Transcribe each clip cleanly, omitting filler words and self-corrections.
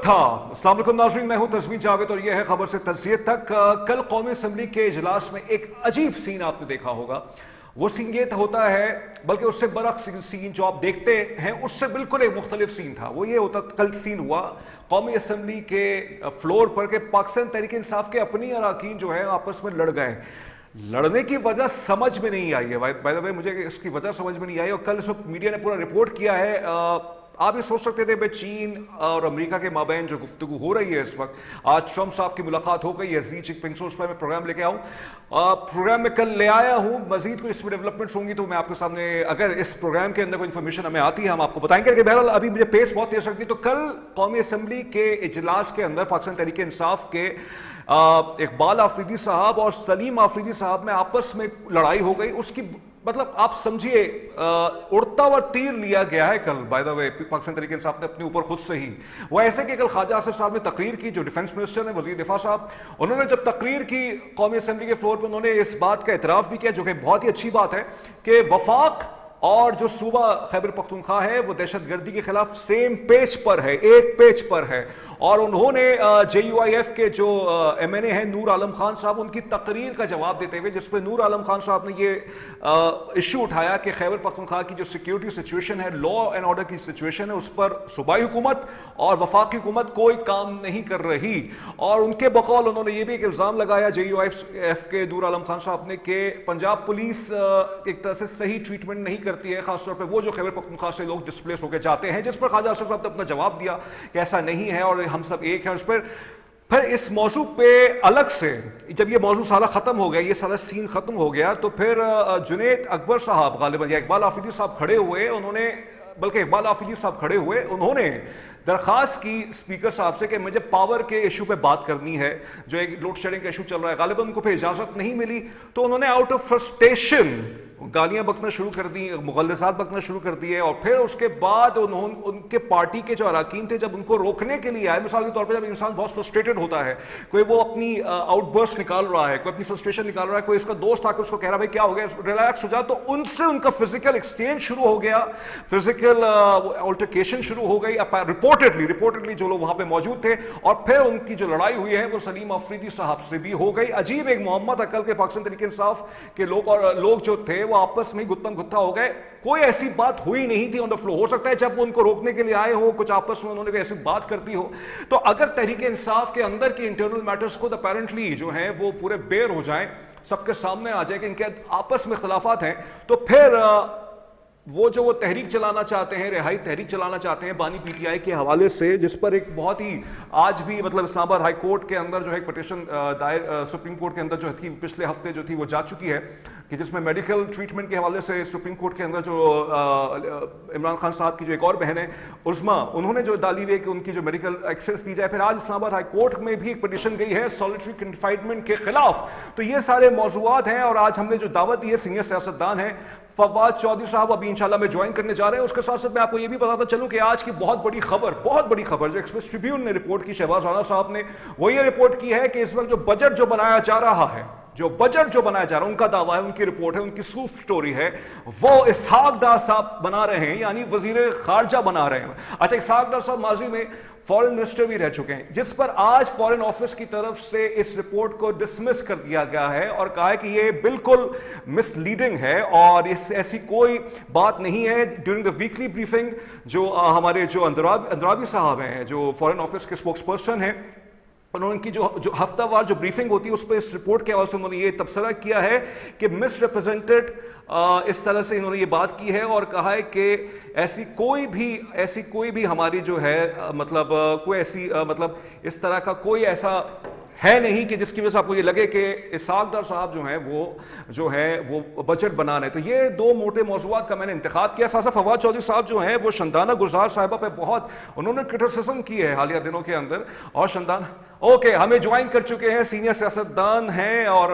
تھا۔ السلام علیکم ناظرین، میں ہوں تسمیم جاوید اور یہ ہے خبر سے تجزیے تک۔ کل قومی اسمبلی کے اجلاس میں ایک عجیب سین آپ نے دیکھا ہوگا۔ وہ سین یہ ہوتا ہے، بلکہ اس سے برعکس سین جو آپ دیکھتے ہیں اس سے بالکل ایک مختلف سین تھا۔ وہ یہ ہوتا، کل سین ہوا قومی اسمبلی کے فلور پر کہ پاکستان تحریک انصاف کے اپنی اراکین جو ہے آپس میں لڑ گئے۔ لڑنے کی وجہ سمجھ میں نہیں آئی ہے، بائی دا وے مجھے اس کی وجہ سمجھ میں نہیں آئی، اور کل اس وقت میڈیا نے پورا رپورٹ کیا ہے۔ آپ یہ سوچ سکتے تھے بھائی چین اور امریکہ کے مابین جو گفتگو ہو رہی ہے اس وقت، آج ٹرمپ صاحب کی ملاقات ہو گئی ہے زی جن پنگ سے، اس پر میں پروگرام لے کے آؤں، پروگرام میں کل لے آیا ہوں۔ مزید کوئی اس میں ڈیولپمنٹس ہوں گی تو میں آپ کے سامنے، اگر اس پروگرام کے اندر کوئی انفارمیشن ہمیں آتی ہے ہم آپ کو بتائیں گے، کہ بہرحال ابھی مجھے پیس بہت تیز لگتی ہے۔ تو کل قومی اسمبلی کے اجلاس کے اندر پاکستان تحریک انصاف کے اقبال آفریدی صاحب اور سلیم آفریدی صاحب میں آپس میں لڑائی ہو گئی۔ اس کی مطلب آپ سمجھیے اڑتا ہوا تیر لیا گیا ہے کل، بائی دا وے پاکستان تحریک انصاف نے اپنے اوپر خود سے ہی۔ وہ ایسے کہ کل خواجہ آصف صاحب نے تقریر کی، جو ڈیفنس منسٹر ہیں، وزیر دفاع صاحب، انہوں نے جب تقریر کی قومی اسمبلی کے فلور پہ، انہوں نے اس بات کا اعتراف بھی کیا، جو کہ بہت ہی اچھی بات ہے، کہ وفاق اور جو صوبہ خیبر پختونخوا ہے وہ دہشت گردی کے خلاف سیم پیج پر ہے، ایک پیج پر ہے۔ اور انہوں نے جے یو آئی ایف کے جو ایم این اے ہیں نور عالم خان صاحب، ان کی تقریر کا جواب دیتے ہوئے، جس پہ نور عالم خان صاحب نے یہ ایشو اٹھایا کہ خیبر پختونخوا کی جو سیکیورٹی سچویشن ہے، لا اینڈ آرڈر کی سچویشن ہے، اس پر صوبائی حکومت اور وفاقی حکومت کوئی کام نہیں کر رہی۔ اور ان کے بقول انہوں نے یہ بھی ایک الزام لگایا جے یو آئی ایف کے نور عالم خان صاحب نے، کہ پنجاب پولیس ایک طرح سے صحیح ٹریٹمنٹ نہیں کرتی ہے، خاص طور پہ وہ جو خیبر پختونخوا سے لوگ ڈسپلیس ہو کے جاتے ہیں، جس پر خواجہ آصف صاحب نے اپنا جواب دیا کہ ایسا نہیں ہے اور ہم سب ایک ہیں۔ اس پر پھر اس موضوع پہ الگ سے جب یہ موضوع سارا ختم ہو گیا، یہ سارا سین ختم ہو گیا، تو پھر جنید اکبر صاحب غالباً یا اقبال آفریدی صاحب کھڑے ہوئے، انہوں نے، بلکہ اقبال آفریدی صاحب کھڑے ہوئے، انہوں نے درخواست کی اسپیکر صاحب سے کہ مجھے پاور کے ایشو پہ بات کرنی ہے، جو ایک لوڈ شیڈنگ کا ایشو چل رہا ہے۔ غالباً ان کو پھر اجازت نہیں ملی، تو انہوں نے آؤٹ آف فرسٹریشن گالیاں بکنا شروع کر دی، مغلظات بکنا شروع کر دیے، اور پھر اس کے بعد ان کے پارٹی کے جو اراکین تھے جب ان کو روکنے کے لیے آئے، مثال کے طور پہ جب انسان بہت فرسٹریٹڈ ہوتا ہے، کوئی وہ اپنی آؤٹ برسٹ نکال رہا ہے، کوئی اپنی فرسٹریشن نکال رہا ہے، کوئی اس کا دوست آ کے اس کو کہہ رہا ہے بھائی کیا ہو گیا، ریلیکس ہو جا، تو ان سے ان کا فزیکل ایکسچینج شروع ہو گیا، فزیکل آلٹرکیشن شروع ہو گئی ریپورٹڈلی جو لوگ وہاں پہ موجود تھے، اور پھر ان کی جو لڑائی ہوئی ہے وہ سلیم آفریدی صاحب سے بھی ہو گئی۔ عجیب ایک معمہ تھا کل کے پاکستان تحریک انصاف کے لوگ جو تھے وہ آپس میں گتم گتھا ہو گئے۔ کوئی ایسی بات ہوئی نہیں تھی آن دا فلور، ہو سکتا ہے جب وہ ان کو روکنے کے لیے آئے ہو کچھ آپس میں انہوں نے کوئی ایسی بات کرتی ہو، تو اگر تحریک انصاف کے اندر کی انٹرنل میٹرز خود اپیرنٹلی جو ہیں وہ پورے بیر ہو جائیں، سب کے سامنے آ جائے کہ ان کے آپس میں اختلافات ہیں، تو پھر وہ جو وہ تحریک چلانا چاہتے ہیں، رہائی تحریک چلانا چاہتے ہیں بانی پی ٹی آئی کے حوالے سے، جس پر ایک بہت ہی آج بھی مطلب اسلام آباد ہائی کورٹ کے اندر جو ہے ایک پٹیشن دائر سپریم کورٹ کے اندر جو تھی پچھلے ہفتے جو تھی وہ جا چکی ہے، کہ جس میں میڈیکل ٹریٹمنٹ کے حوالے سے سپریم کورٹ کے اندر جو عمران خان صاحب کی جو ایک اور بہن ہے عظما، انہوں نے جو ڈالی ہوئی ہے کہ ان کی جو میڈیکل ایکسیس دی جائے۔ پھر آج اسلام آباد ہائی کورٹ میں بھی ایک پٹیشن گئی ہے سولیٹری کنفائنمنٹ کے خلاف۔ تو یہ سارے موضوعات ہیں، اور آج ہم نے جو دعوت دی ہے سینئر سیاستدان ہیں فواد چودھری صاحب ابھی انشاءاللہ میں جوائن کرنے جا رہے ہیں۔ اس کے ساتھ ساتھ میں آپ کو یہ بھی بتاتا چلوں کہ آج کی بہت بڑی خبر جو ایکسپریس ٹریبیون نے رپورٹ کی، شہباز رانا صاحب نے، وہ یہ رپورٹ کی ہے کہ اس وقت جو بجٹ جو بنایا جا رہا ہے، ان کا دعویٰ ہے، ان کی رپورٹ ہے، ان کی سوپ سٹوری ہے، وہ اسحاق ڈار صاحب بنا رہے ہیں، یعنی وزیر خارجہ بنا رہے ہیں۔ اچھا، اسحاق ڈار صاحب ماضی میں فورن منسٹر بھی رہ چکے ہیں، جس پر آج فورن آفس کی طرف سے اس رپورٹ کو ڈسمس کر دیا گیا ہے اور کہا ہے کہ یہ بالکل مس لیڈنگ ہے اور ایسی کوئی بات نہیں ہے۔ ڈیورنگ دا ویکلی بریفنگ جو ہمارے جو اندرابی صاحب ہیں، جو فورن آفس کے اسپوکس پرسن ہیں، انہوں نے کی جو ہفتہ وار جو بریفنگ ہوتی ہے اس پہ اس رپورٹ کے حوالے سے انہوں نے یہ تبصرہ کیا ہے کہ مس ریپرزینٹڈ اس طرح سے انہوں نے یہ بات کی ہے اور کہا ہے کہ ایسی کوئی بھی ہماری جو ہے مطلب کوئی ایسی مطلب اس طرح کا کوئی ایسا ہے نہیں کہ جس کی وجہ سے آپ کو یہ لگے کہ اسحاق ڈار صاحب جو ہے وہ بجٹ بنا رہے ہیں۔ تو یہ دو موٹے موضوعات کا میں نے انتخاب کیا۔ ساتھ فواد چودھری صاحب جو ہیں وہ شندانہ گلزار صاحبہ پہ بہت انہوں نے کرٹیسزم کی ہے حالیہ دنوں کے اندر، اور اوکے ہمیں جوائن کر چکے ہیں، سینئر سیاستدان ہیں اور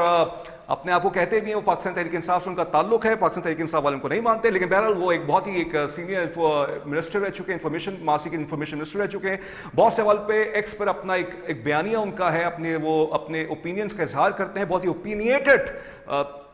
اپنے آپ کو کہتے بھی ہیں وہ پاکستان تحریک انصاف سے ان کا تعلق ہے، پاکستان تحریک انصاف والے ان کو نہیں مانتے، لیکن بہرحال وہ ایک بہت ہی ایک سینئر منسٹر رہ چکے ہیں، معاشی کے انفارمیشن منسٹر رہ چکے ہیں۔ بہت سے حوالے پہ ایکس پر اپنا ایک بیانیہ ان کا ہے، وہ اپنے اوپینینز کا اظہار کرتے ہیں، بہت ہی اوپینیٹڈ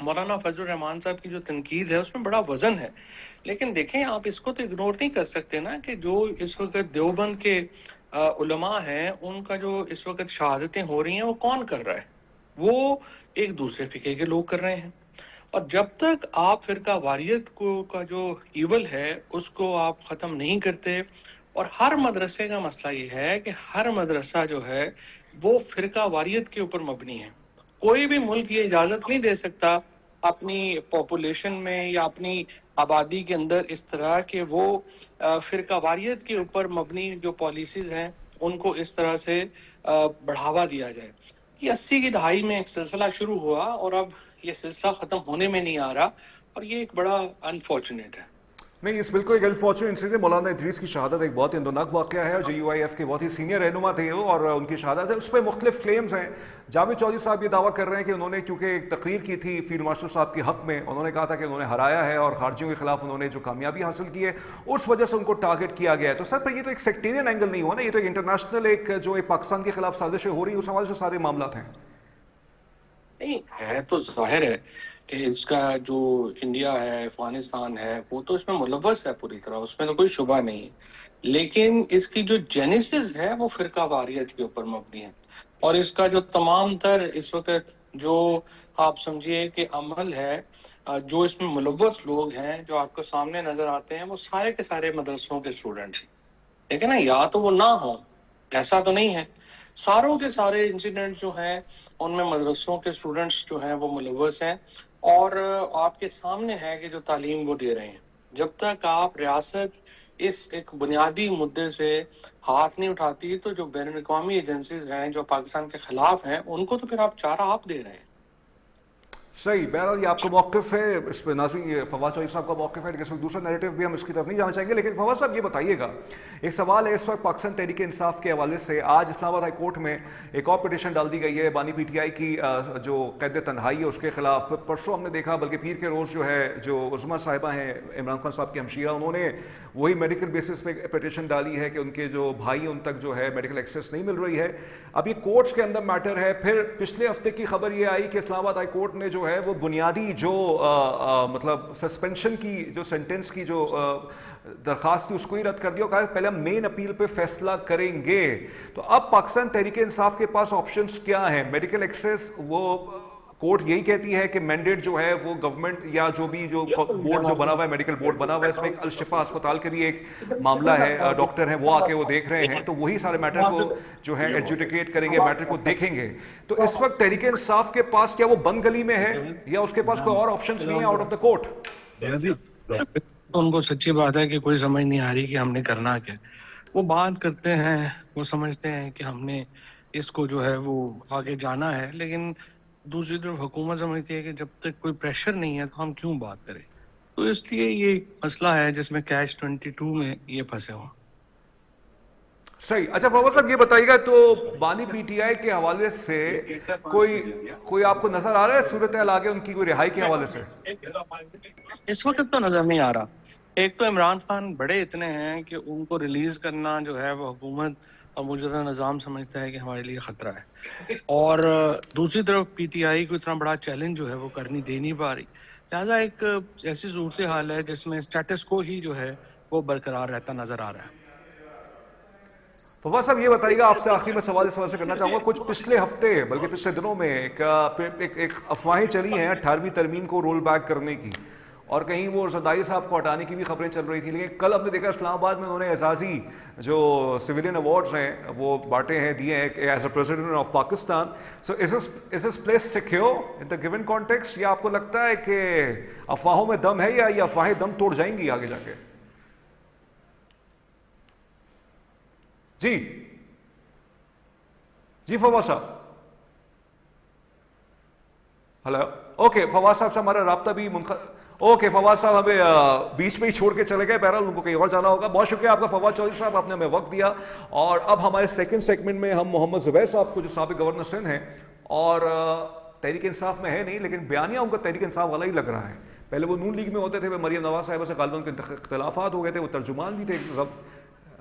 مولانا فضل الرحمان صاحب کی جو تنقید ہے اس میں بڑا وزن ہے، لیکن دیکھیں آپ اس کو تو اگنور نہیں کر سکتے نا کہ جو اس وقت دیوبند کے علماء ہیں ان کا جو اس وقت شہادتیں ہو رہی ہیں وہ کون کر رہا ہے؟ وہ ایک دوسرے فقہ کے لوگ کر رہے ہیں، اور جب تک آپ فرقہ واریت کو کا جو ایول ہے اس کو آپ ختم نہیں کرتے، اور ہر مدرسے کا مسئلہ یہ ہے کہ ہر مدرسہ جو ہے وہ فرقہ واریت کے اوپر مبنی ہے، کوئی بھی ملک یہ اجازت نہیں دے سکتا اپنی پاپولیشن میں یا اپنی آبادی کے اندر اس طرح کہ وہ فرقہ واریت کے اوپر مبنی جو پالیسیز ہیں ان کو اس طرح سے بڑھاوا دیا جائے۔ یہ 80 کی دہائی میں ایک سلسلہ شروع ہوا اور اب یہ سلسلہ ختم ہونے میں نہیں آ رہا، اور یہ ایک بڑا انفارچونیٹ ہے۔ نہیں، اس بالکل ایک انفارچونیٹ انسیڈنٹ ہے۔ مولانا ادریس کی شہادت ایک بہت اندوناک واقعہ ہے، جو یو آئی ایف کے بہت ہی سینئر رہنما تھے وہ، اور ان کی شہادت ہے۔ اس پہ مختلف کلیمز ہیں۔ جاوید چودھری صاحب یہ دعویٰ کر رہے ہیں کہ انہوں نے چونکہ ایک تقریر کی تھی فیلڈ مارشل صاحب کے حق میں، انہوں نے کہا تھا کہ انہوں نے ہرایا ہے اور خارجیوں کے خلاف انہوں نے جو کامیابی حاصل کی ہے اس وجہ سے ان کو ٹارگٹ کیا گیا ہے۔ تو سر، پر یہ تو ایک سیکٹیرین اینگل نہیں ہوا نا، یہ تو ایک انٹرنیشنل ایک جو ایک پاکستان کے خلاف سازشیں ہو رہی ہیں اس حوالے سے سارے معاملات ہیں۔ نہیں ہے تو ظاہر ہے کہ اس کا جو انڈیا ہے، افغانستان ہے، وہ تو اس میں ملوث ہے پوری طرح، اس میں تو کوئی شبہ نہیں ہے، لیکن اس کی جو جینیسس ہے وہ فرقہ واریت کے اوپر مبنی ہے، اور اس کا جو تمام تر اس وقت جو آپ سمجھیے کہ عمل ہے، جو اس میں ملوث لوگ ہیں جو آپ کو سامنے نظر آتے ہیں، وہ سارے کے سارے مدرسوں کے اسٹوڈنٹس ہیں، ٹھیک ہے نا؟ یا تو وہ نہ ہوں، ایسا تو نہیں ہے، ساروں کے سارے انسیڈنٹ جو ہیں ان میں مدرسوں کے اسٹوڈنٹس جو ہیں وہ ملوث ہیں، اور آپ کے سامنے ہے کہ جو تعلیم وہ دے رہے ہیں، جب تک آپ ریاست اس ایک بنیادی مدعے سے ہاتھ نہیں اٹھاتی تو جو بین الاقوامی ایجنسیز ہیں جو پاکستان کے خلاف ہیں ان کو تو پھر آپ چارہ آپ دے رہے ہیں۔ صحیح، بہرحال یہ آپ کا موقف ہے اس پہ ناظرین، یہ فواد چودھری صاحب کا موقف ہے، لیکن اس میں دوسرا نیریٹو بھی ہم اس کی طرف نہیں جانا چاہیں گے۔ لیکن فواد صاحب یہ بتائیے گا، ایک سوال ہے اس وقت پاکستان تحریک انصاف کے حوالے سے، آج اسلام آباد ہائی کورٹ میں ایک اور پٹیشن ڈال دی گئی ہے بانی پی ٹی آئی کی جو قید تنہائی ہے اس کے خلاف۔ پرسوں ہم نے دیکھا، بلکہ پیر کے روز جو ہے جو عظمیٰ صاحبہ ہیں عمران خان صاحب کی ہمشیرہ، انہوں نے وہی میڈیکل بیسس پہ پٹیشن ڈالی ہے کہ ان کے جو بھائی ان تک جو ہے میڈیکل ایکسیس نہیں مل رہی ہے۔ اب یہ کورٹس کے اندر میٹر ہے۔ پھر پچھلے ہفتے کی خبر یہ آئی کہ اسلام آباد ہائی کورٹ نے جو ہے وہ بنیادی جو مطلب سسپینشن کی جو سینٹنس کی جو درخواست تھی اس کو ہی رد کر دیا، اور کہا پہلے ہم مین اپیل پہ فیصلہ کریں گے۔ تو اب پاکستان تحریک انصاف کے پاس آپشنز کیا ہیں؟ میڈیکل ایکسیس، وہ کورٹ یہی کہتی ہے کہ مینڈیٹ جو ہے وہ گورنمنٹ یا جو بھی جو بورڈ جو بنا ہوا ہے، میڈیکل بورڈ بنا ہوا ہے، اس میں ایک الشفا اسپتال کے لیے ایک معاملہ ہے، ڈاکٹر ہیں وہ آ کے وہ دیکھ رہے ہیں، تو وہی سارے میٹر کو جو ہے ایڈجوڈیکیٹ کریں گے، میٹر کو دیکھ گے۔ تو اس وقت تحریک انصاف کے پاس کیا وہ بند گلی میں ہے یا اس کے پاس کوئی اور آپشنز بھی ہیں آؤٹ آف دا کورٹ؟ ان کو سچی بات ہے کہ کوئی سمجھ نہیں آ رہی کہ ہم نے کرنا کیا۔ وہ بات کرتے ہیں، وہ سمجھتے ہیں کہ ہم نے اس کو جو ہے وہ آگے جانا ہے، لیکن دوسری طرف حکومت سمجھتی ہے کہ جب تک کوئی پریشر نہیں ہے تو ہم کیوں بات کریں۔ تو اس لیے یہ مسئلہ ہے جس میں کیچ 22 میں یہ پھنسے ہوں۔ صحیح۔ اچھا فواد صاحب یہ بتائیے گا، تو بانی پی ٹی آئی کے حوالے سے کوئی آپ کو نظر آ رہا ہے صورتحال آگے ان کی کوئی رہائی کے حوالے سے؟ اس وقت تو نظر نہیں آ رہا۔ ایک تو عمران خان بڑے اتنے ہیں کہ ان کو ریلیز کرنا جو ہے وہ حکومت اور موجودہ نظام سمجھتا ہے کہ ہمارے لیے خطرہ ہے، اور دوسری طرف پی ٹی آئی کو اتنا بڑا چیلنج جو ہے وہ کرنی دے نہیں پا رہی، لہٰذا ایک ایسی صورتحال ہے جس میں اسٹیٹس کو ہی جو ہے وہ برقرار رہتا نظر آ رہا ہے۔ فواد صاحب یہ بتائیے گا، آپ سے آخری میں سوال اس حوالے سے کرنا چاہوں گا، کچھ پچھلے ہفتے بلکہ پچھلے دنوں میں ایک افواہیں چلی ہیں 18ویں ترمیم کو رول بیک کرنے کی، اور کہیں وہ زرداری صاحب کو ہٹانے کی بھی خبریں چل رہی تھیں، لیکن کل ہم نے دیکھا اسلام آباد میں انہوں نے اعزازی جو سویلین ایوارڈز ہیں وہ بانٹے ہیں، دیے ہیں as a president of Pakistan. So is this place secure in the given context, یا آپ کو لگتا ہے کہ افواہوں میں دم ہے، یا یہ افواہیں دم توڑ جائیں گی آگے جا کے؟ جی فواد صاحب، ہلو، اوکے، فواد صاحب سے ہمارا رابطہ بھی اوکے، فواد صاحب ہمیں بیچ میں ہی چھوڑ کے چلے گئے، بہرحال ان کو کہیں اور جانا ہوگا۔ بہت شکریہ آپ کا فواد چودھری صاحب، آپ نے ہمیں وقت دیا۔ اور اب ہمارے سیکنڈ سیگمنٹ میں ہم محمد زبیر صاحب کو، جو سابق گورنر سندھ ہیں اور تحریک انصاف میں ہے نہیں لیکن بیانیہ ان کا تحریک انصاف والا ہی لگ رہا ہے، پہلے وہ نون لیگ میں ہوتے تھے، مریم نواز صاحبہ سے غالباً کے اختلافات ہو گئے تھے، وہ ترجمان بھی تھے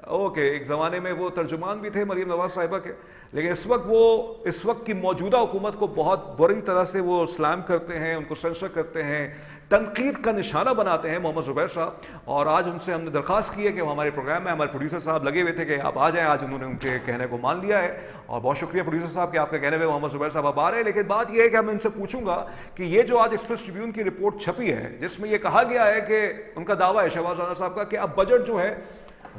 اوکے، ایک زمانے میں وہ ترجمان بھی تھے مریم نواز صاحبہ کے، لیکن اس وقت کی موجودہ حکومت کو بہت بری طرح سے وہ سلام کرتے ہیں، ان کو سینسر کرتے ہیں، تنقید کا نشانہ بناتے ہیں محمد زبیر صاحب. اور آج ان سے ہم نے درخواست کی ہے کہ وہ ہمارے پروگرام میں، ہمارے پروڈیوسر صاحب لگے ہوئے تھے کہ آپ آ جائیں، آج انہوں نے ان کے کہنے کو مان لیا ہے، اور بہت شکریہ پروڈیوسر صاحب کہ آپ کے کہنے پہ محمد زبیر صاحب آپ آ رہے ہیں. لیکن بات یہ ہے کہ میں ان سے پوچھوں گا کہ یہ جو آج ایکسپریس ٹریبیون کی رپورٹ چھپی ہے جس میں یہ کہا گیا ہے کہ ان کا دعویٰ ہے شہباز رانا صاحب کا کہ اب بجٹ جو ہے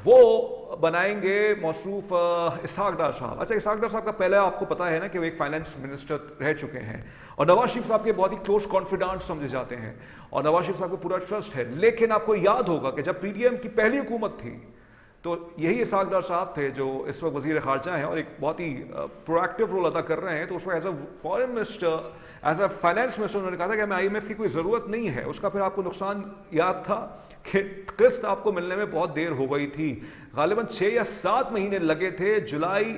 وہ بنائیں گے موصوف اسحاق ڈار صاحب. اچھا، اسحاق ڈار صاحب کا پہلے آپ کو پتا ہے نا کہ وہ ایک فائنانس منسٹر رہ چکے ہیں اور نواز شریف صاحب کے بہت ہی کلوز کانفیڈنٹ سمجھے جاتے ہیں اور نواز شریف صاحب کو پورا ٹرسٹ ہے. لیکن آپ کو یاد ہوگا کہ جب پی ڈی ایم کی پہلی حکومت تھی تو یہی اسحاق ڈار صاحب تھے جو اس وقت وزیر خارجہ ہیں اور ایک بہت ہی پرو ایکٹیو رول ادا کر رہے ہیں. تو اس وقت as a foreign minister, as a finance minister انہوں نے کہا تھا کہ ہمیں آئی ایم ایف کی کوئی ضرورت نہیں ہے. اس کا پھر آپ کو نقصان یاد تھا کہ قسط آپ کو ملنے میں بہت دیر ہو گئی تھی، غالباً 6 یا 7 مہینے لگے تھے. جولائی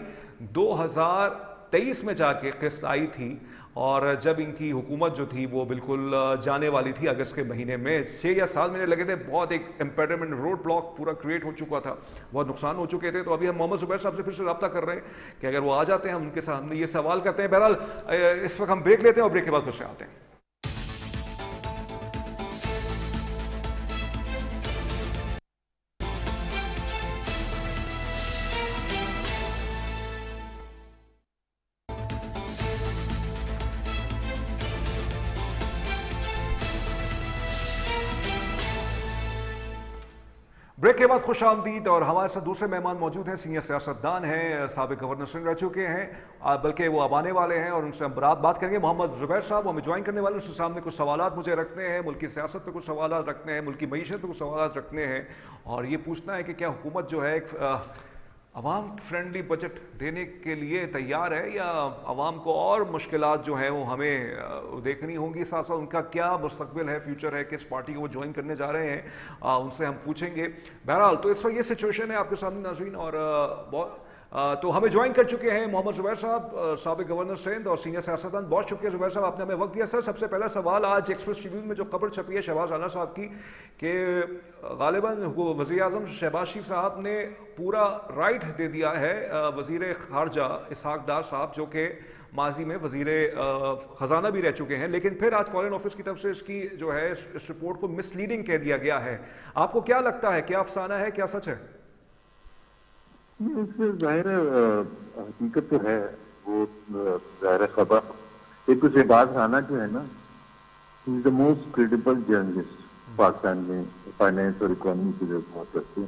2023 میں جا کے قسط آئی تھی، اور جب ان کی حکومت جو تھی وہ بالکل جانے والی تھی اگست کے مہینے میں، 6 یا 7 مہینے لگے تھے. بہت ایک امپیڈمنٹ، روڈ بلاک پورا کریٹ ہو چکا تھا، بہت نقصان ہو چکے تھے. تو ابھی ہم محمد زبیر صاحب سے پھر سے رابطہ کر رہے ہیں کہ اگر وہ آ جاتے ہیں ہم ان کے سامنے یہ سوال کرتے ہیں. بہرحال اس وقت ہم بریک لیتے ہیں اور بریک کے بعد پھر سے آتے ہیں. بریک کے بعد خوش آمدید. اور ہمارے ساتھ دوسرے مہمان موجود ہیں، سینئر سیاستدان ہیں، سابق گورنر سندھ رہ چکے ہیں، بلکہ وہ اب آنے والے ہیں اور ان سے ہم بات کریں گے. محمد زبیر صاحب وہ ہمیں جوائن کرنے والے ہیں، اس کے سامنے کچھ سوالات مجھے رکھنے ہیں، ملکی سیاست پہ کچھ سوالات رکھنے ہیں، ملکی معیشت پہ کچھ سوالات رکھنے ہیں، اور یہ پوچھنا ہے کہ کیا حکومت جو ہے ایک عوام فرینڈلی بجٹ دینے کے لیے تیار ہے یا عوام کو اور مشکلات جو ہیں وہ ہمیں دیکھنی ہوں گی. ساتھ ساتھ ان کا کیا مستقبل ہے، فیوچر ہے، کس پارٹی کو وہ جوائن کرنے جا رہے ہیں، ان سے ہم پوچھیں گے. بہرحال تو اس وقت یہ سچویشن ہے آپ کے سامنے ناظرین. اور تو ہمیں جوائن کر چکے ہیں محمد زبیر صاحب، سابق گورنر سندھ اور سینئر سیاستدان. بہت شکریہ زبیر صاحب، آپ نے ہمیں وقت دیا. سر، سب سے پہلا سوال، آج ایکسپریس ٹریبیون میں جو خبر چھپی ہے شہباز رانا صاحب کی کہ غالباً وزیر اعظم شہباز شریف صاحب نے پورا رائٹ دے دیا ہے وزیر خارجہ اسحاق ڈار صاحب، جو کہ ماضی میں وزیر خزانہ بھی رہ چکے ہیں، لیکن پھر آج فارن آفس کی طرف سے اس کی جو ہے اس رپورٹ کو مس لیڈنگ کہہ دیا گیا ہے. آپ کو کیا لگتا ہے، کیا افسانہ ہے، کیا سچ ہے؟ اس میں ظاہر حقیقت تو ہے، وہ ظاہر خبر. ایک تو شہباز رانا جو ہے نا، he is the most credible journalist Pakistan میں فائنینس اور اکانومی کی بات کرتے ہیں،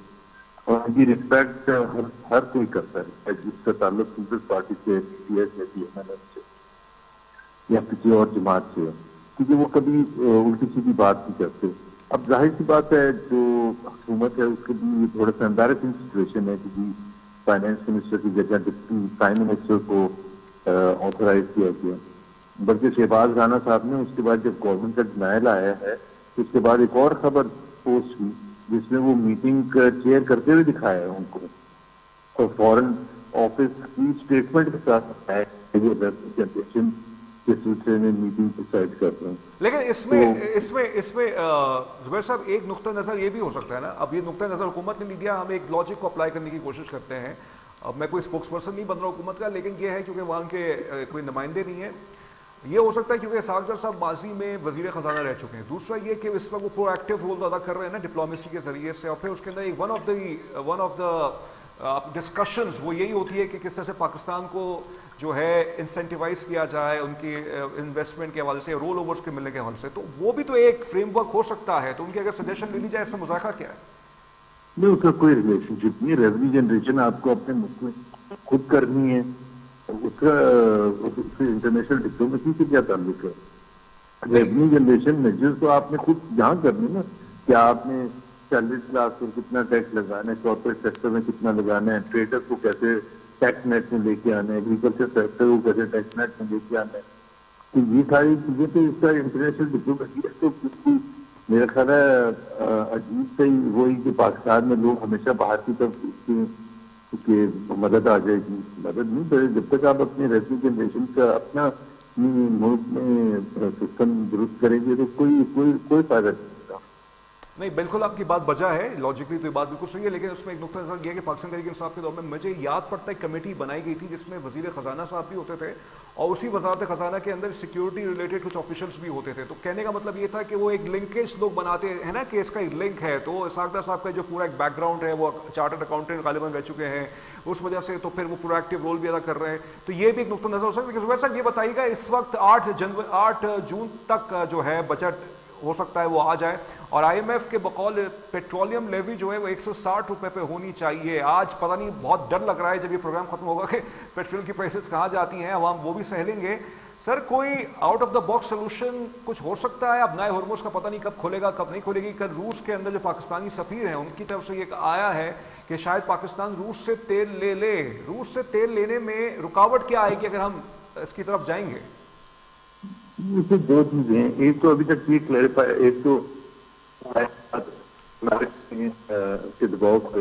اور ان کی رسپیکٹ ہر کوئی کرتا ہے جس کا تعلق پیپلز پارٹی سے، پی ایس سے، پی ایم ایل سے یا کسی اور جماعت سے، کیونکہ وہ کبھی الٹی سیدھی بات نہیں کرتے. اب ظاہر سی بات ہے جو حکومت ہے اس کے بھی تھوڑا سا امبیرسنگ سچویشن ہے کہ فائنینس منسٹر کی جگہ ڈپٹی پرائم منسٹر کو آتھورائز کیا گیا. بلکہ شہباز رانا صاحب نے اس کے بعد جب گورنمنٹ کا ڈینائل آیا ہے اس کے بعد ایک اور خبر پوسٹ ہوئی جس میں وہ میٹنگ چیئر کرتے ہوئے دکھایا ہے ان کو، اور فورن آفس کی اسٹیٹمنٹ کے ساتھ ریپرزنٹیشن کے سلسلے میں میٹنگ ڈیسائیڈ کرتے ہیں. لیکن اس میں زبیر صاحب ایک نقطہ نظر یہ بھی ہو سکتا ہے نا، اب یہ نقطہ نظر حکومت نے لیا، ہم ایک لاجک کو اپلائی کرنے کی کوشش کرتے ہیں. اب میں کوئی اسپوکس پرسن نہیں بن رہا حکومت کا، لیکن یہ ہے کیونکہ وہاں کے کوئی نمائندے نہیں ہیں. یہ ہو سکتا ہے کیونکہ اسحاق ڈار صاحب ماضی میں وزیر خزانہ رہ چکے ہیں. دوسرا یہ کہ اس وقت وہ پرو ایکٹیو رول ادا کر رہے ہیں نا ڈپلومیسی کے ذریعے سے، اور پھر اس کے اندر ایک ون آف دا ڈسکشنز وہ یہی ہوتی ہے کہ کس طرح سے پاکستان کو جو ہے انسینٹیوائز کیا جائے ان کی انویسٹمنٹ کے حوالے سے، رول اوورز کے ملنے کے حوالے سے. تو وہ بھی تو ایک فریم ورک ہو سکتا ہے. تو ان کی اگر سجیشن لے لی جائے اس میں مذاکرہ کیا ہے؟ نہیں، اس کا کوئی ریلیشن شپ نہیں. ریونیو جنریشن آپ کو اپنے ملک میں خود کرنی ہے، اس کا انٹرنیشنل ڈپلومیسی سے کیا تعلق ہے؟ ریونیو جنریشن میجرز تو آپ نے خود یہاں کرنی نا، کیا آپ نے سیلریز کلاس پر کتنا ٹیکس لگانا ہے، کارپوریٹ سیکٹر میں کتنا لگانا ہے، ٹریڈر کو کیسے ٹیکس نیٹ میں لے کے آنا ہے، ایگریکلچر سیکٹر کو کیسے ٹیکس نیٹ میں لے کے آنا ہے. تو یہ ساری چیزیں تو اس کا انٹرنیشنل ڈپلومیسی ہے. تو بالکل میرا خیال ہے عجیب سے ہی وہی کہ پاکستان میں لوگ ہمیشہ باہر کی طرف دیکھتے ہیں کہ مدد آ جائے گی. مدد نہیں کرے جب تک آپ اپنے ریونیو جنریشن کا اپنا ملک میں سسٹم درست کریں گے تو کوئی فائدہ نہیں ہوگا. نہیں بالکل آپ کی بات بجا ہے، لاجکلی تو یہ بات بالکل صحیح ہے، لیکن اس میں ایک نقطہ نظر یہ ہے کہ پاکستان تحریک انصاف کے دور میں مجھے یاد پڑتا ہے کمیٹی بنائی گئی تھی جس میں وزیر خزانہ صاحب بھی ہوتے تھے اور اسی وزارت خزانہ کے اندر سیکیورٹی ریلیٹڈ کچھ آفیشلس بھی ہوتے تھے. تو کہنے کا مطلب یہ تھا کہ وہ ایک لنکیج لوگ بناتے ہیں نا کہ اس کا ایک لنک ہے. تو اسحاق ڈار صاحب کا جو پورا ایک بیک گراؤنڈ ہے وہ چارٹرڈ اکاؤنٹنٹ غالباً رہ چکے ہیں، اس وجہ سے تو پھر وہ پورا ایکٹیو رول بھی ادا کر رہے ہیں. تو یہ بھی ایک نقطہ نظر ہو سکتا ہے. زبیر صاحب یہ بتائیے گا اس وقت 8 جون تک جو ہے بجٹ ہو سکتا ہے وہ آ جائے اور آئی ایم ایف کے بقول پیٹرولیم لیوی جو ہے وہ 160 روپے پہ ہونی چاہیے. آج پتہ نہیں بہت ڈر لگ رہا ہے جب یہ پروگرام ختم ہوگا کہ پیٹرول کی پرائسز کہاں جاتی ہیں، عوام وہ بھی سہ لیں گے. سر کوئی out of the box solution کچھ ہو سکتا ہے؟ اب نئے ہرمز کا پتہ نہیں کب کھلے گا کب نہیں کھلے گی. کل روس کے اندر جو پاکستانی سفیر ہیں ان کی طرف سے یہ آیا ہے کہ شاید پاکستان روس سے تیل لے لے. روس سے تیل لینے میں رکاوٹ کیا آئے گی اگر ہم اس کی طرف جائیں گے؟ اس سے دو چیزیں ہیں. ایک تو ابھی تک یہ کلیریفائی، ایک تو کے دباؤ پہ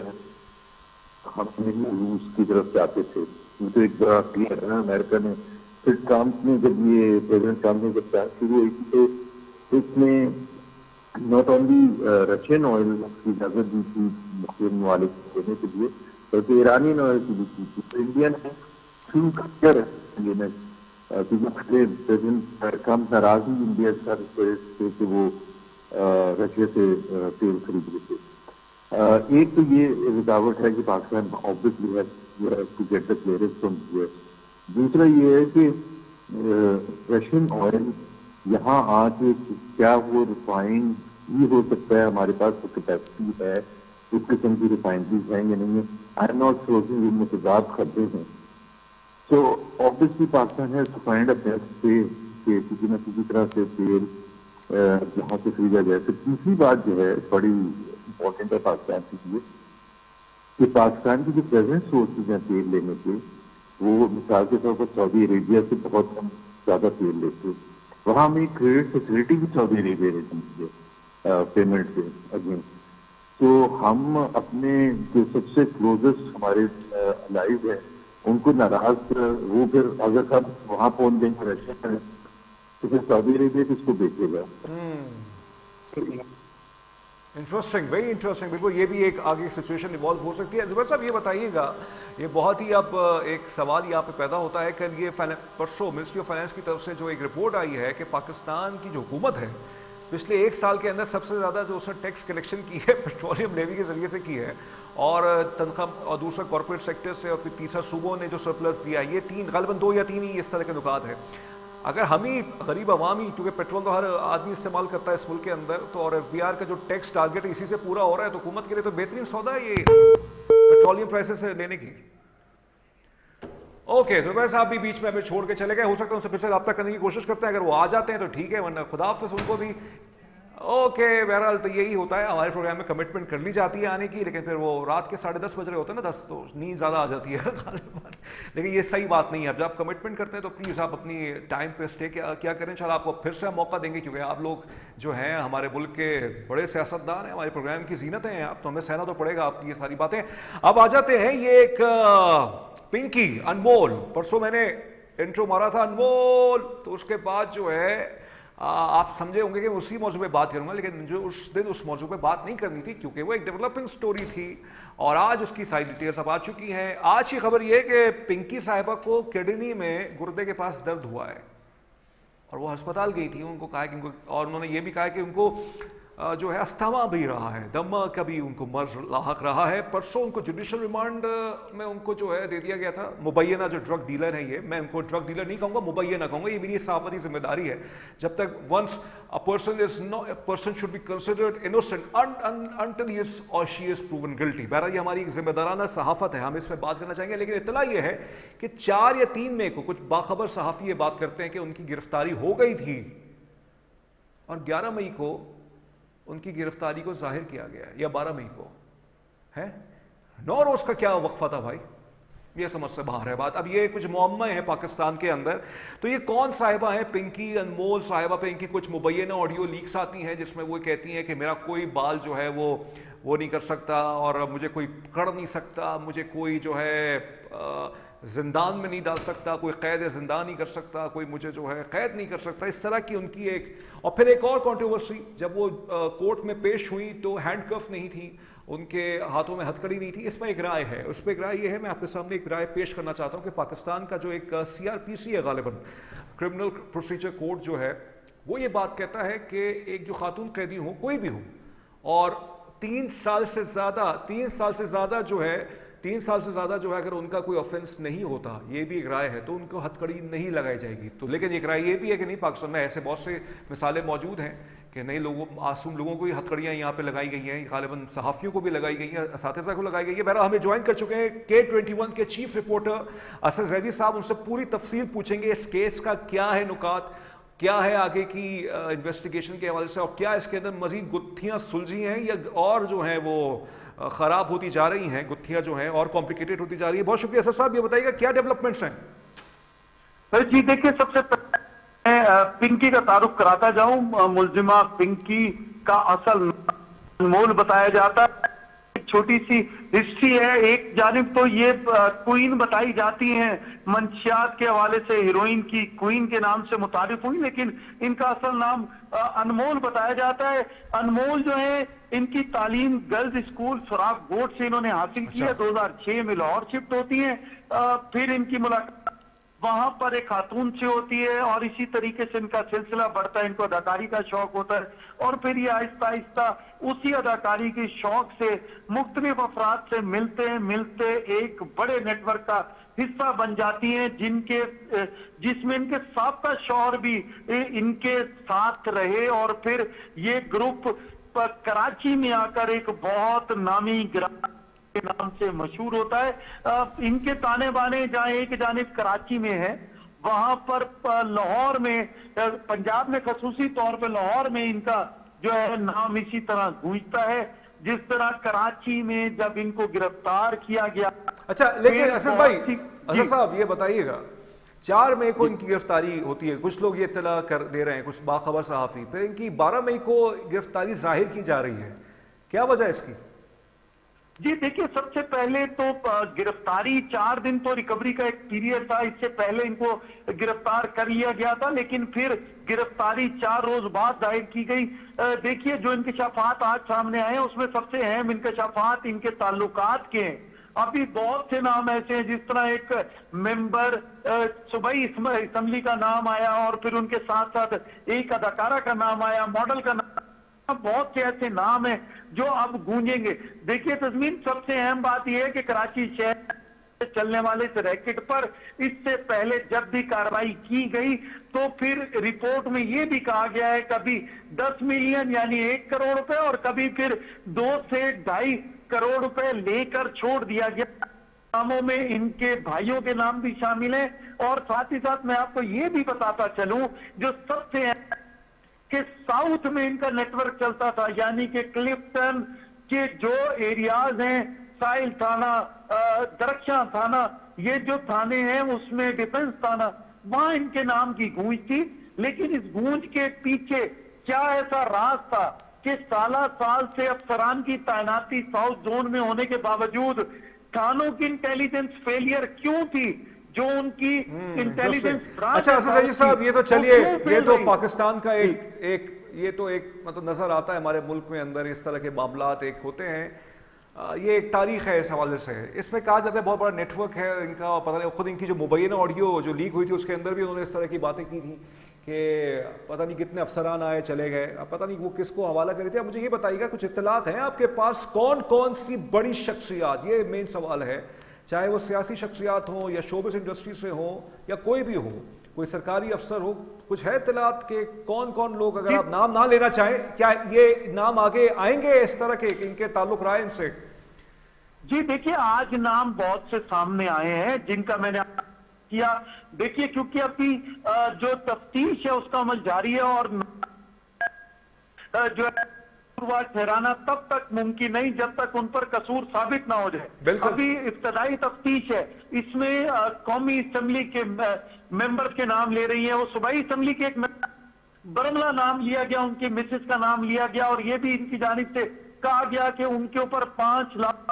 ہم روس کی طرف جاتے تھے، وہ تو ایک بڑا کلیئر ہے نا. امریکہ نے پھر ٹرمپ نے جب یہ پریزیڈنٹ ٹرمپ نے جب بات شروع ہوئی تھی تو اس میں ناٹ اونلی رشین آئل کی اجازت دی تھی مختلف ممالک کو دینے کے لیے بلکہ ایرانین آئل کی بھی کی تھی. تو انڈیا نے شروع کر لینا کیونکہ پریزیڈنٹ ٹرمپ ناراض ہی انڈیا سے کہ وہ رشیا سے تیل خرید رہے تھے. ایک تو یہ رکاوٹ ہے کہ پاکستان آبویسلی ہے to get the clearance from U S. دوسرا یہ ہے کہ رشین آئل یہاں آ کے کیا وہ ریفائن بھی ہو سکتا ہے، ہمارے پاس وہ کیپیسٹی ہے، اس قسم کی ریفائنریز ہیں یا نہیں ہے. آئی ایم ناٹ سوچنگ ان میں تضاد خطرے ہیں. تو آبویسلی پاکستان ہے to find a best way کہ کسی نہ کسی طرح سے تیل جہاں سے خریدا جائے. تو تیسری بات جو ہے بڑی امپورٹنٹ ہے پاکستان کے لیے کہ پاکستان کی جو پریزنٹ سورسز ہیں تیل لینے کے، وہ مثال کے طور پر سعودی عربیہ سے بہت کم زیادہ تیل لیتے ہیں. وہاں ہمیں کریڈٹ فیسلٹی بھی سعودی عربیہ دیتی ہے پیمنٹ سے اگینسٹ. تو ہم اپنے جو سب سے کلوزسٹ ہمارے الائز ہیں ان کو ناراض، وہ پھر اگر ہم وہاں پہنچ جائیں گے رشیا میں تو پھر سعودی عربیہ کس کو بیچے گا. Interesting, very interesting. بالکل یہ بھی ایک آگے سچویشن ایوالو ہو سکتی ہے. زبیر صاحب یہ بتائیے گا، یہ بہت ہی اب ایک سوال یہاں پہ پیدا ہوتا ہے کہ یہ پرسوں منسٹری آف فائنانس کی طرف سے جو ایک رپورٹ آئی ہے کہ پاکستان کی جو حکومت ہے پچھلے 1 سال کے اندر سب سے زیادہ جو اس نے ٹیکس کلیکشن کی ہے پیٹرولیم لیوی کے ذریعے سے کی ہے، اور تنخواہ اور دوسرا کارپوریٹ سیکٹر سے، اور پھر تیسرا صوبوں نے جو سرپلس دیا. یہ 3 غالباً 2 یا 3 ہی اس طرح کے نکات ہے. اگر ہم ہی غریب عوامی، کیونکہ پیٹرول تو ہر آدمی استعمال کرتا ہے اس ملک کے اندر، تو اور ایف بی آر کا جو ٹیکس ٹارگیٹ اسی سے پورا ہو رہا ہے تو حکومت کے لیے تو بہترین سودا ہے یہ پیٹرولیم پرائسز سے لینے کی. اوکے زبیر صاحب بھی بیچ میں ہمیں چھوڑ کے چلے گئے، ہو سکتا ہے ان سے پھر سے رابطہ کرنے کی کوشش کرتے ہیں، اگر وہ آ جاتے ہیں تو ٹھیک ہے، ورنہ خدا حافظ ان کو بھی. اوکے بہرحال تو یہی ہوتا ہے ہمارے پروگرام میں، کمٹمنٹ کر لی جاتی ہے آنے کی، لیکن پھر وہ رات کے 10:30 بج رہے ہوتے ہیں نا 10 تو نیند زیادہ آ جاتی ہے لیکن یہ صحیح بات نہیں ہے. اب جب آپ کمٹمنٹ کرتے ہیں تو پلیز آپ اپنی ٹائم پہ اسٹے کیا کریں. انشاءاللہ آپ کو پھر سے ہم موقع دیں گے کیونکہ آپ لوگ جو ہیں ہمارے ملک کے بڑے سیاستدان ہیں، ہمارے پروگرام کی زینت ہیں. اب تو ہمیں سہنا تو پڑے گا آپ کی یہ ساری باتیں. اب آ جاتے ہیں یہ ایک پنکی انمول، پرسوں میں نے انٹرو مارا تھا انمول، تو اس کے بعد جو ہے آپ سمجھے ہوں گے کہ اسی موضوع پہ بات کروں گا، لیکن جو اس دن اس موضوع پہ بات نہیں کرنی تھی کیونکہ وہ ایک ڈیولپنگ سٹوری تھی اور آج اس کی ساری ڈیٹیلز اب آ چکی ہیں. آج کی خبر یہ کہ پنکی صاحبہ کو کڈنی میں گردے کے پاس درد ہوا ہے اور وہ ہسپتال گئی تھی. ان کو کہا کہ اور انہوں نے یہ بھی کہا کہ ان کو جو ہے استھما بھی رہا ہے، دم کا بھی ان کو مرض لاحق رہا ہے. پرسوں ان کو جوڈیشل ریمانڈ میں ان کو جو ہے دے دیا گیا تھا. مبینہ جو ڈرگ ڈیلر ہے، یہ میں ان کو ڈرگ ڈیلر نہیں کہوں گا، مبینہ کہوں گا، یہ میری صحافتی ذمہ داری ہے. جب تک once person should be considered innocent until he is or she is proven guilty. بہرحال یہ ہماری ذمہ دارانہ صحافت ہے، ہم اس میں بات کرنا چاہیں گے. لیکن اطلاع یہ ہے کہ 4 یا 3 مئی کو کچھ باخبر صحافی یہ بات کرتے ہیں کہ ان کی گرفتاری ہو گئی تھی اور 11 مئی کو ان کی گرفتاری کو ظاہر کیا گیا، یا 12 مئی کو ہے. 9 روز کا کیا وقفہ تھا بھائی، یہ سمجھ سے باہر ہے بات. اب یہ کچھ معمہ ہیں پاکستان کے اندر. تو یہ کون صاحبہ ہیں؟ پنکی انمول صاحبہ پہ ان کی کچھ مبینہ آڈیو لیکس آتی ہیں جس میں وہ کہتی ہیں کہ میرا کوئی بال جو ہے وہ نہیں کر سکتا اور مجھے کوئی پکڑ نہیں سکتا، مجھے کوئی جو ہے زندان میں نہیں ڈال سکتا، کوئی قید زندان نہیں کر سکتا، کوئی مجھے جو ہے قید نہیں کر سکتا، اس طرح کی ان کی ایک. اور پھر ایک اور کنٹروورسی، جب وہ کورٹ میں پیش ہوئی تو ہینڈ کف نہیں تھی، ان کے ہاتھوں میں ہتھ کڑی نہیں تھی. اس میں ایک رائے ہے، اس پہ ایک رائے یہ ہے، میں آپ کے سامنے ایک رائے پیش کرنا چاہتا ہوں کہ پاکستان کا جو ایک CRPC ہے، غالباً کرمنل پروسیجر کوڈ جو ہے، وہ یہ بات کہتا ہے کہ ایک جو خاتون قیدی ہو، کوئی بھی ہو، اور 3 سال سے زیادہ جو ہے اگر ان کا کوئی آفینس نہیں ہوتا، یہ بھی ایک رائے ہے، تو ان کو ہتھ کڑی نہیں لگائی جائے گی. تو لیکن ایک رائے یہ بھی ہے کہ نہیں، پاکستان میں ایسے بہت سے مثالیں موجود ہیں کہ نئے لوگوں، معصوم لوگوں کو ہی ہتھ کڑیاں یہاں پہ لگائی گئی ہیں، غالباً صحافیوں کو بھی لگائی گئی ہیں، اساتذہ کو لگائی گئی ہے. بہرحال ہمیں جوائن کر چکے ہیں K21 کے چیف رپورٹر اسد زیدی صاحب، ان سے پوری تفصیل پوچھیں گے اس کیس کا کیا ہے نکات، کیا ہے آگے کی انویسٹیگیشن کے حوالے سے، اور کیا اس کے اندر مزید گتھیاں سلجھی ہیں یا اور جو ہیں وہ خراب ہوتی جا رہی ہیں، گتھیاں جو ہیں اور کمپلیکیٹڈ ہوتی جا رہی ہیں. بہت شکریہ اسد صاحب، یہ بتائیے گا کیا ڈیولپمنٹس ہیں؟ جی دیکھیں، سب سے پہلے میں پنکی کا تعارف کراتا جاؤں. ملزمہ پنکی کا اصل انمول بتایا جاتا ہے. ایک چھوٹی سی ہسٹری ہے. ایک جانب تو یہ کوئین بتائی جاتی ہیں، منشیات کے حوالے سے ہیروئن کی کوئین کے نام سے متعارف ہوئی، لیکن ان کا اصل نام انمول بتایا جاتا ہے. انمول جو ہے، ان کی تعلیم گرلز اسکول سراغ بورڈ سے انہوں نے حاصل کی ہے. 2006 میں لاہور شفٹ ہوتی ہیں. پھر ان کی ملاقات وہاں پر ایک خاتون سے ہوتی ہے، اور اسی طریقے سے ان کا سلسلہ بڑھتا ہے. ان کو اداکاری کا شوق ہوتا ہے، اور پھر یہ آہستہ آہستہ اسی اداکاری کے شوق سے مختلف افراد سے ملتے ایک بڑے نیٹ ورک کا حصہ بن جاتی ہیں، جس میں ان کے سابقہ شوہر بھی ان کے ساتھ رہے. اور پھر یہ گروپ کراچی میں آ کر ایک بہت نامی گرامی کے نام سے مشہور ہوتا ہے. ان کے تانے بانے جہاں ایک جانب کراچی میں ہے، وہاں پر لاہور میں، پنجاب میں خصوصی طور پہ لاہور میں ان کا جو ہے نام اسی طرح گونجتا ہے جس طرح کراچی میں جب ان کو گرفتار کیا گیا. اچھا، لیکن اسد بھائی، اسد صاحب یہ بتائیے گا، 4 مئی کو ان کی گرفتاری ہوتی ہے، کچھ لوگ یہ اطلاع کر دے رہے ہیں، کچھ باخبر صحافی، پھر ان کی 12 مئی کو گرفتاری ظاہر کی جا رہی ہے، کیا وجہ ہے اس کی؟ جی دیکھیے، سب سے پہلے تو گرفتاری 4 دن تو ریکوری کا ایک پیریڈ تھا. اس سے پہلے ان کو گرفتار کر لیا گیا تھا، لیکن پھر گرفتاری 4 روز بعد ظاہر کی گئی. دیکھیے، جو انکشافات آج سامنے آئے ہیں اس میں سب سے اہم انکشافات ان کے تعلقات کے ہیں. ابھی بہت سے نام ایسے ہیں، جس طرح ایک ممبر صوبائی اسمبلی کا نام آیا، اور پھر ان کے ساتھ ساتھ ایک اداکارہ کا نام آیا، ماڈل کا نام، بہت سے ایسے نام ہیں جو اب گونجیں گے. دیکھیے تزمین، سب سے اہم بات یہ ہے کہ کراچی شہر چلنے والے اس ریکٹ پر اس سے پہلے جب بھی کارروائی کی گئی تو پھر رپورٹ میں یہ بھی کہا گیا ہے کبھی 10 ملین یعنی 1 کروڑ روپے، اور کبھی پھر 2 سے 2.5 کروڑ روپے لے کر چھوڑ دیا گیا. ناموں میں ان کے بھائیوں کے نام بھی شامل ہیں. اور ساتھ ہی ساتھ میں آپ کو یہ بھی بتاتا چلوں، جو سب سے کہ ساؤتھ میں ان کا نیٹ ورک چلتا تھا، یعنی کہ کلفٹن کے جو ایریاز ہیں، ساحل تھانہ، درخشاں تھانہ، یہ جو تھانے ہیں اس میں ڈیفنس تھانہ، وہاں ان کے نام کی گونج تھی. لیکن اس گونج کے پیچھے کیا ایسا راز تھا کہ سالہ سال سے افسران کی تعیناتی ساؤتھ زون میں ہونے کے باوجود تھانوں کی انٹیلیجنس فیلئر کیوں تھی، جو ان کی انٹیلیجنس اچھا اسد زیدی صاحب، یہ تو چلیے، یہ تو پاکستان کا یہ تو ایک مطلب نظر آتا ہے ہمارے ملک میں اندر اس طرح کے معاملات ایک ہوتے ہیں. یہ ایک تاریخ ہے اس حوالے سے. اس میں کہا جاتا ہے بہت بڑا نیٹ ورک ہے ان کا. پتہ نہیں خود ان کی جو مبینہ آڈیو جو لیک ہوئی تھی اس کے اندر بھی انہوں نے اس طرح کی باتیں کی تھی کہ پتہ نہیں کتنے افسران آئے چلے گئے. اب پتہ نہیں وہ کس کو حوالہ کر رہے تھے. اب مجھے یہ بتائیے گا، کچھ اطلاعات ہیں آپ کے پاس کون کون سی بڑی شخصیات، یہ مین سوال ہے، چاہے وہ سیاسی شخصیات ہوں یا شوبز انڈسٹری سے ہوں یا کوئی بھی ہو، کوئی سرکاری افسر ہو، کچھ ہے اطلاعات کہ کون کون لوگ، اگر آپ نام نہ لینا چاہیں، کیا یہ نام آگے آئیں گے اس طرح کے کہ ان کے تعلق رہا ہے ان سے؟ جی دیکھیے، آج نام بہت سے سامنے آئے ہیں جن کا میں نے کیا. دیکھیے، کیونکہ ابھی جو تفتیش ہے اس کا عمل جاری ہے، اور جو ٹھہرانا تب تک ممکن نہیں جب تک ان پر قصور ثابت نہ ہو جائے. ابھی ابتدائی تفتیش ہے، اس میں قومی اسمبلی کے ممبر کے نام لے رہی ہیں. وہ صوبائی اسمبلی کے ایک برملہ نام لیا گیا، ان کی مسز کا نام لیا گیا، اور یہ بھی ان کی جانب سے کہا گیا کہ ان کے اوپر 5 لاکھ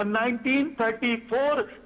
1934